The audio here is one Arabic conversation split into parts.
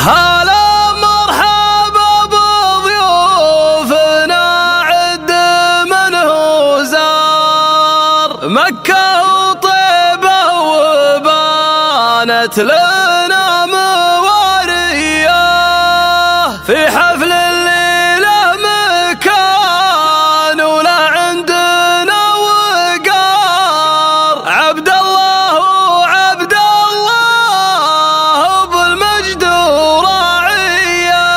هلا مرحبا بضيوفنا عد من هو زار مكة وطيبة وبانت لنا موارية في حفل الليلة مكان ولا عندنا وقار عبد الله وعبد الله بالمجد وراعية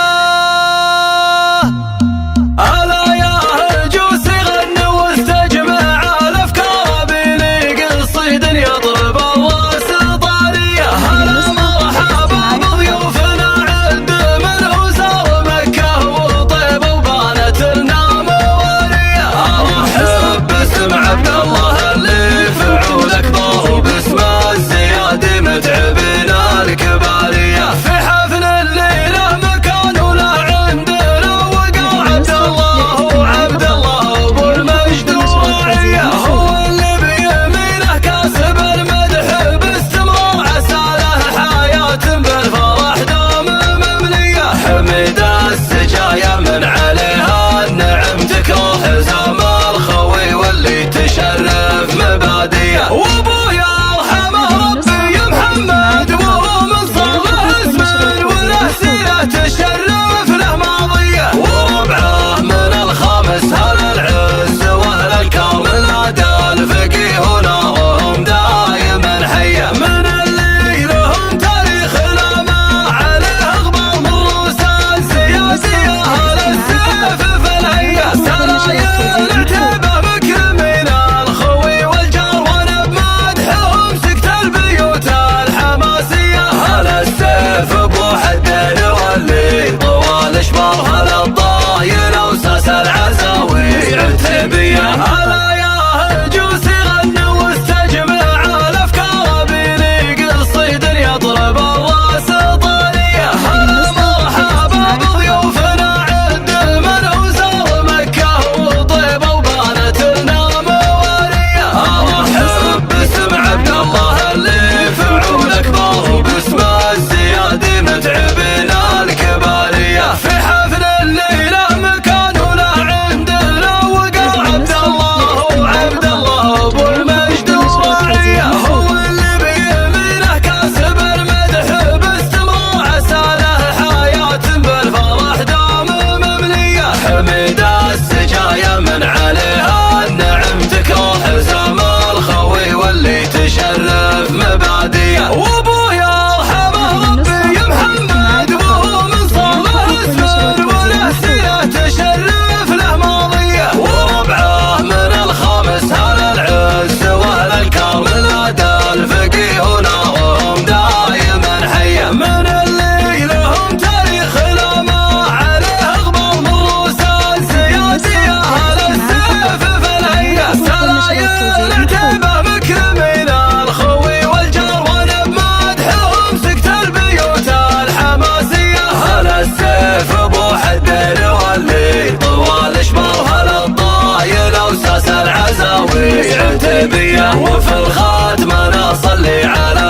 ألا يا هجوس غنوا واستجمع الأفكار بليق الصيد يضرب الراس طارية هلا مرحبا بضيوفنا عد من هو زار مكة وطيبة وبانت لنا موارية أرحب باسم عبد الله اللي فعولك ضاهو باسم الزيادي متعبنا الكبارية في حفل الليلة مكان ولا عندنا وقار عبد الله وعبد الله ابو المجد وراعية هو اللي بيمينه كاسب المدح باستمرار عسى له حياة بالفرح دام مملية حمد السجايا من عليها النعم تكره زام الخوي واللي تشرف مباديه وابويا ارحمه ربي محمد وهو من صالح اسم وله سيرة تشرف له ماضيه وربعه من الخامس هل العز واهل الكرم نادى الفقيه ونارهم دايما حيه من اللي لهم تاريخ لا ما عليه غبار من روس السياسيه اهل السيف في الهيه سرايا العتيبه مكرمين الخوي والجار وانا بمدحهم سكت البيوت الحماسيه هل السيف ابو حدين واللي طوال اشبار هل الضايل وساس العزاوي عتيبيه هلا يا هجوس غنوا واستجمع الافكار بليق الصيد يضرب الراس طاريه هلا مرحبا بضيوفنا عد من هو زار مكة وطيبة وبانت لنا موارية ارحب باسم عبد الله اللي فعولك ضاهو باسم الزيادي متعبنا الكبارية في حفل الليلة مكان ولا عندنا وقار عبد الله وعبد الله ابو المجد وراعية هو اللي بيمينه كاسب المدح باستمرار عسى له حياة بالفرح دام مملية حمد السجايا من عليها النعم تكره زام الخوي واللي تشرف مباديه وابويا ارحمه ربي محمد وهو من صالح اسم وله سيرة تشرف له ماضيه وربعه من الخامس هل العز واهل الكرم نادى الفقيه ونارهم دايما حيه من اللي لهم تاريخ لا ما عليه غبار من روس السياسيه اهل السيف في الهيه سرايا العتيبه مكرمين الخوي والجار وانا بمدحهم سكت البيوت الحماسيه هل السيف ابو حدين واللي طوال اشبار هل الضايل وساس العزاوي عتيبيه وفي الخاتمه نصلي على